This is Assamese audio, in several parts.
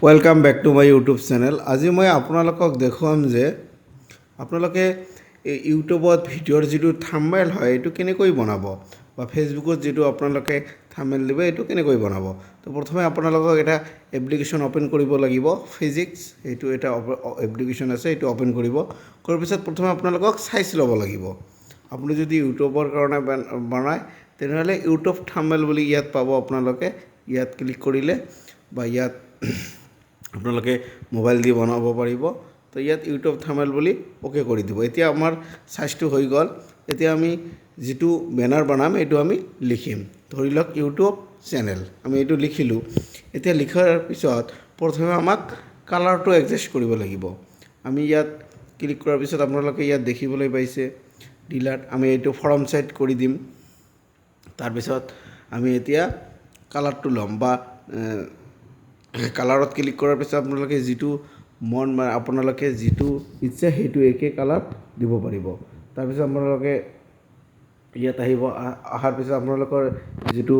Welcome back to my YouTube channel. आज मैं आपनालोকক देखुवाम जे आपनालोके यूट्यूबत भिडिओर जो थाम्बनेल है ये केनेকৈ बनाब बा फेसबुकत जो आपनालोके थाम्बनेल दिबे ये केनेকৈ बनाब। तो प्रथमे आपनालोকক एटा एप्लिकेशन ओपन करिब लागिब फिजिक्स एटु एटा एप्लिकेशन আছে एटु ओपन करिब কৰাৰ পিছত प्रथमे आपनालोকক साइज लब लागिब। आपुनि যদি यूट्यूबर কাৰণে बनाय তেনেহলে यूट्यूब थाम्बनेल বুলি ইয়াত পাব। आपनालोके ইয়াত ক্লিক কৰিলে বা ইয়াত আপোনালোকে মোবাইল দি বনাব পাৰিব। তো ইয়াত ইউটিউব থাম্বনেল বুলি ওকে কৰি দিব। এতিয়া আমাৰ সাইজটো হৈ গ'ল। এতিয়া আমি যেটো ব্যানাৰ বনাম এটো আমি লিখিম। ধৰি লওক ইউটিউব চেনেল আমি এটো লিখিলো। এতিয়া লিখাৰ পিছত প্ৰথমে আমাক কালাৰটো এডজাস্ট কৰিব লাগিব। আমি ইয়াত ক্লিক কৰাৰ পিছত আপোনালোকে ইয়াত দেখিবলৈ পাইছে ডিলাট আমি এটো ফৰম সাইড কৰি দিম। তাৰ পিছত আমি এতিয়া কালাৰটো লম বা কালাৰত ক্লিক কৰাৰ পিছত আপোনালোকে যেটো মন আপোনালোকে যেটো ইচ্ছা হেতু একে কালাৰ দিব পাৰিব। তাৰ পিছত আপোনালোকে ইয়াত আহিব। আহাৰ পিছত আপোনালোকৰ যেটো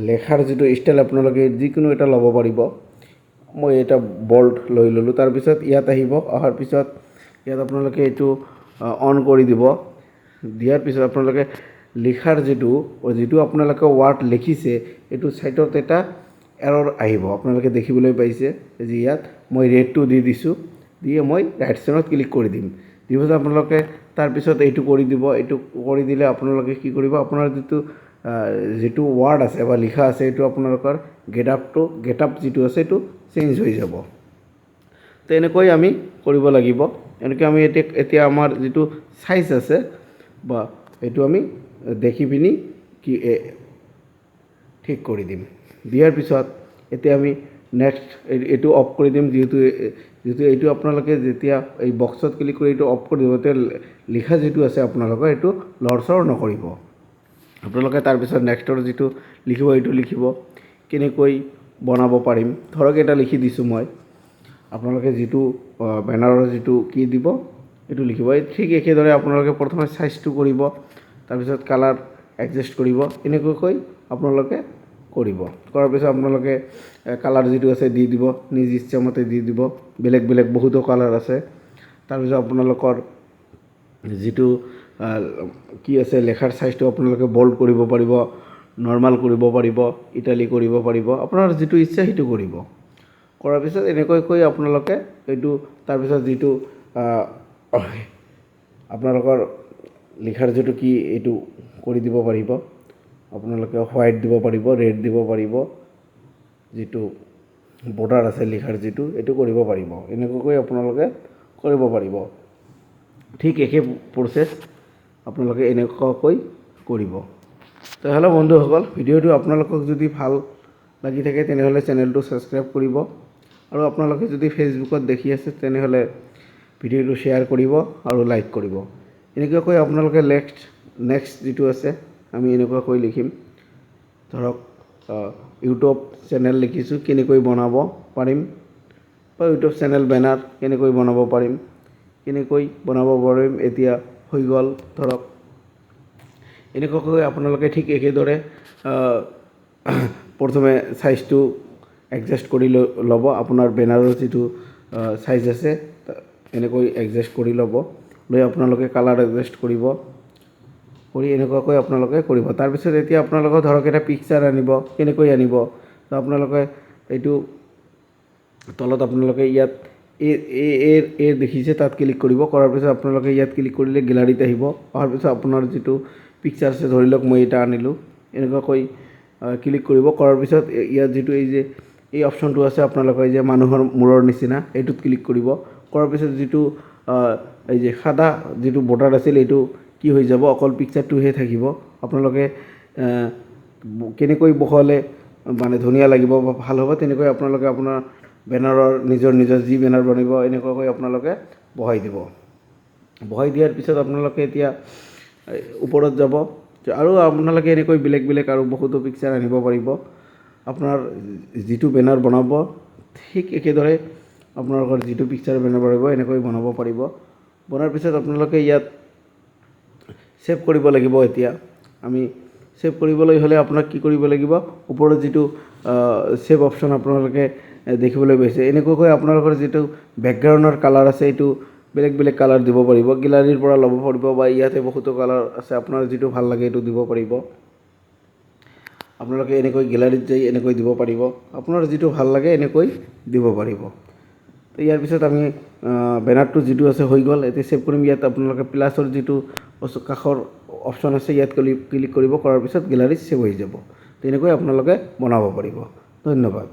লেখাৰ যেটো ষ্টাইল আপোনালোকে যিকোনো এটা ল'ব পাৰিব। মই এটা বোল্ড লৈ ললো। তাৰ পিছত ইয়াত আহিব। আহাৰ পিছত ইয়াত আপোনালোকে এটো অন কৰি দিব। দিয়াৰ পিছত আপোনালোকে লিখাৰ যেটো আপোনালোকে ওয়ার্ড লিখিছে এটো সাইডত এটা এরর আহিব। আপনারা দেখিবলৈ পাইছে যে ইয়াত মই রেডটো দি দিছো দিয়ে মই রাইট সাইডত ক্লিক কৰি দিম। দিবছ আপোনালোকে তাৰ পিছত এইটো কৰি দিব। এইটো কৰি দিলে আপোনালোকে কি কৰিব আপোনাৰ যেটো ওয়াৰ্ড আছে বা লিখা আছে এটো আপোনালোকৰ গেটআপ যেটো আছে এটো চেঞ্জ হৈ যাব। তো এনেকৈ আমি কৰিব লাগিব। এনেকৈ আমি এতিয়া আমাৰ যেটো সাইজ আছে বা এটো আমি দেখি পিনি কি ঠিক কৰি দিম। দিয়াৰ পিছত এতিয়া আমি নেক্সট এটো অফ কৰি দিম। যেহেতু এইটো আপোনালোকে যেতিয়া এই বক্সত ক্লিক কৰি এটো অফ কৰি দিব তে লিখা যেটো আছে আপোনালোকৰ এটো লৰচৰ নকৰিব। আপোনালোকে তাৰ পিছত নেক্সটৰ যেটো লিখিব এটো লিখিব কেনেকৈ বনাব পাৰিম। ধৰক এটা লিখি দিছো মই। আপোনালোকে যেটো ব্যানাৰৰ যেটো কি দিব এটো লিখিব। ঠিক একেদৰে আপোনালোকে প্ৰথমে সাইজটো কৰিব। তাৰ পিছত কালাৰ এডজাস্ট কৰিব। এনেকৈ আপোনালোকে কৰিব। কৰাৰ পিছত আপোনালোকে কালাৰ যেটো আছে দি দিব নিজ ইচ্ছামতে দি দিব। বেলেগ বেলেগ বহুতো কালাৰ আছে। তাৰ পিছত আপোনালোকৰ যেটো কি আছে লেখাৰ সাইজটো আপোনালোকে বোল্ড কৰিব পাৰিব, নৰমাল কৰিব পাৰিব, ইটালিক কৰিব পাৰিব। আপোনাৰ যেটো ইচ্ছা হেতু কৰিব। কৰাৰ পিছত এনেকৈ আপোনালোকে এইটো তাৰ পিছত যেটো আপোনালোকৰ লিখাৰ যেটো কি এইটো কৰি দিব পাৰিব। আপোনালোকে হোয়াইট দিব পাৰিব, ৰেড দিব পাৰিব, যেটো বৰ্ডাৰ আছে লিখাৰ যেটো এটো কৰিব পাৰিব। এনেকৈ আপোনালোকে কৰিব পাৰিব। ঠিক একে প্ৰসেস আপোনালোকে এনেকৈ কৰিব। তো হ্যালো বন্ধুসকল, ভিডিওটো আপোনালোকক যদি ভাল লাগি থাকে তেনেহলে চেনেলটো সাবস্ক্রাইব কৰিব আৰু আপোনালোকে যদি ফেসবুকত দেখি আছে তেনেহলে ভিডিওটো শেয়াৰ কৰিব আৰু লাইক কৰিব। এনেকৈ আপোনালোকে নেক্সট যেটো আছে আমি এনেকৈ লিখিম। ধৰক ইউটিউব চেনেল লিখিছো কেনেকৈ বনাব পাৰিম বা ইউটিউব চেনেল ব্যানাৰ কেনেকৈ বনাব পাৰিম এতিয়া হৈ গ'ল। ধৰক এনেকৈ আপোনালোকে ঠিক একেদৰে প্ৰথমে সাইজটো এডজাস্ট কৰি ল'ব। আপোনাৰ ব্যানাৰৰ যেটো সাইজ আছে এনেকৈ এডজাস্ট কৰি ল'ব। লৈ আপোনালোকে কালাৰ এডজাস্ট কৰিব কৰি এনেকৈ আপোনালোকে কৰিব। তাৰ পিছত এতিয়া আপোনালোকে ধৰক এটা পিকচাৰ আনিব। কেনেকৈ আনিব তো আপোনালোকে এইটো তলত আপোনালোকে ইয়াত এ দেখিছে তাত ক্লিক কৰিব। কৰাৰ পিছত আপোনালোকে ইয়াত ক্লিক কৰিলে গ্যালাৰীত আহিব। অহাৰ পিছত আপোনাৰ যেটো পিকচাৰ আছে ধৰি লওক মই এটা আনিলো এনেকৈ ক্লিক কৰিব। কৰাৰ পিছত ইয়াত যেটো এই অপশনটো আছে আপোনালোকে যে মানুহৰ মূৰৰ নিচিনা এইটোত ক্লিক কৰিব। কৰাৰ পিছত যেটো এই যে সাদা যেটো বৰ্ডাৰ আছিল এটো কি হৈ যাব অকল পিকচাৰটোহে থাকিব। আপোনালোকে কেনেকৈ বহালে মানে ধুনীয়া লাগিব বা ভাল হ'ব তেনেকৈ আপোনালোকে আপোনাৰ ব্যানাৰৰ নিজৰ যি ব্যানাৰ বনাব এনেকৈ আপোনালোকে বহাই দিব। বহাই দিয়াৰ পিছত আপোনালোকে এতিয়া ওপৰত যাব আৰু আপোনালোকে এনেকৈ বেলেগ বেলেগ আৰু বহুতো পিকচাৰ আনিব পাৰিব। আপোনাৰ যেটো ব্যানাৰ বনাব ঠিক একেদৰে আপোনালোকৰ যেটো পিকচাৰ ব্যানাৰ বনাব এনেকৈ বনাব পাৰিব। বনাৰ পিছত আপোনালোকে ইয়াত সেভ কৰিব লাগিব। এতিয়া আমি সেভ কৰিবলৈ হলে আপোনাক কি কৰিব লাগিব ওপৰত যেটো সেভ অপশন আপোনালোকে দেখিবলৈ পাইছে। এনেকুৱাকৈ আপোনালোকৰ যিটো বেকগ্ৰাউণ্ডৰ কালাৰ আছে এইটো বেলেগ বেলেগ কালাৰ দিব পাৰিব, গেলাৰীৰ পৰা ল'ব পাৰিব বা ইয়াতে বহুতো কালাৰ আছে, আপোনাৰ যিটো ভাল লাগে এইটো দিব পাৰিব। আপোনালোকে এনেকৈ গেলাৰীত যাই এনেকৈ দিব পাৰিব, আপোনাৰ যিটো ভাল লাগে এনেকৈ দিব পাৰিব। তো ইয়াৰ পিছত আমি বেনাৰটো যিটো আছে হৈ গ'ল। এতিয়া ছেভ কৰিম। ইয়াত আপোনালোকে প্লাছৰ যিটো কাষৰ অপশ্যন আছে ইয়াত ক্লিক কৰিব, কৰাৰ পিছত গেলাৰীত ছেভ হৈ যাব। তেনেকৈ আপোনালোকে বনাব পাৰিব। ধন্যবাদ।